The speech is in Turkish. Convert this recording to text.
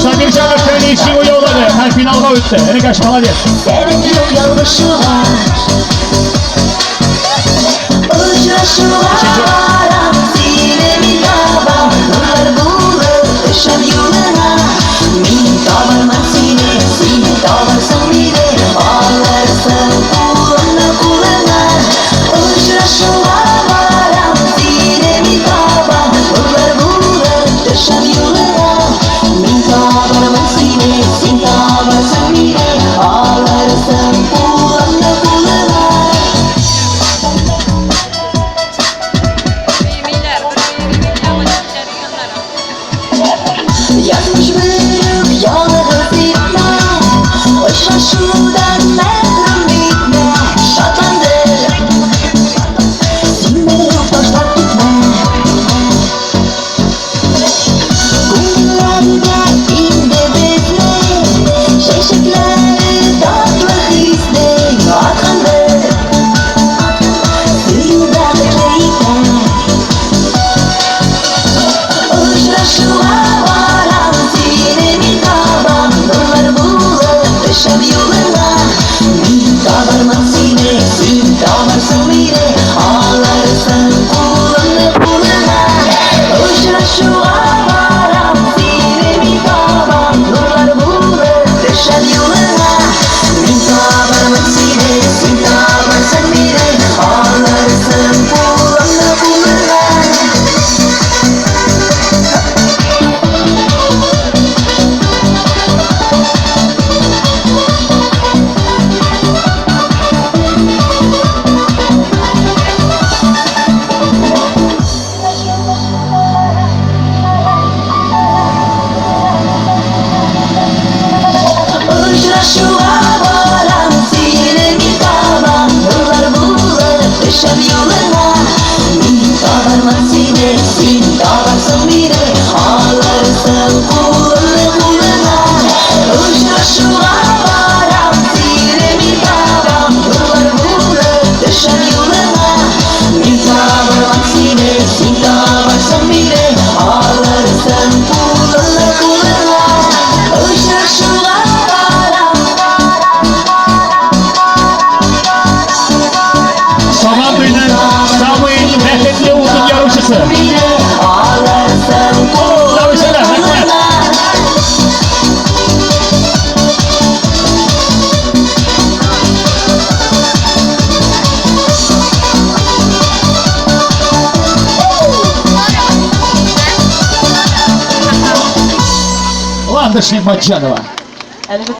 Samircan Ökten'in için o yolladı. Her finalga öttü. Enikaş молодец. Sevmek yok yolbaşı var. Uçraşı var. Sine mi taba. Nurlar bulur. Işam yoluna. Min tabar masine. Sine tabar samire. Ağlarsın kuluna kuluna. Uçraşı var. Sine mi taba. Nurlar bulur. Işam yoluna. Min tabar masine. Sine tabar samire. Ağlarsın kuluna kuluna. Yazmış büyük yolları bitme. Boşver şuradan metrum bitme. Şatlandır. Sinmeli yok taşlar gitme. Kumlarda indi bizne. Şeşikleri tatlı hisne. Atkandır. Suyunda bekleyip uçraşı var, sine mi taban, nurlar bulur, ışam yoluna. Mi tabar masine, sin tabar samire, ağlarsın kuluna kuluna. Uçraşı var, sine mi taban, nurlar bulur, ışam yoluna. Mi tabar masine, sin tabar samire, ağlarsın kuluna kuluna. Uçraşı var, sine mi taban, nurlar bulur, ışam yoluna. Mi tabar masine, sin tabar samire, ağlarsın kuluna kuluna. Uçraşı var, sine mi taban, nurlar bulur, ışam yoluna. Mi tabar masine, sin tabar samire, ağlarsın kuluna kuluna. Uçraşı var. Sabahıyla Samuel'in rahmetli uzun yarışçısı. Tabii söyle, Hikmet. Ulan da şey Maçyanova.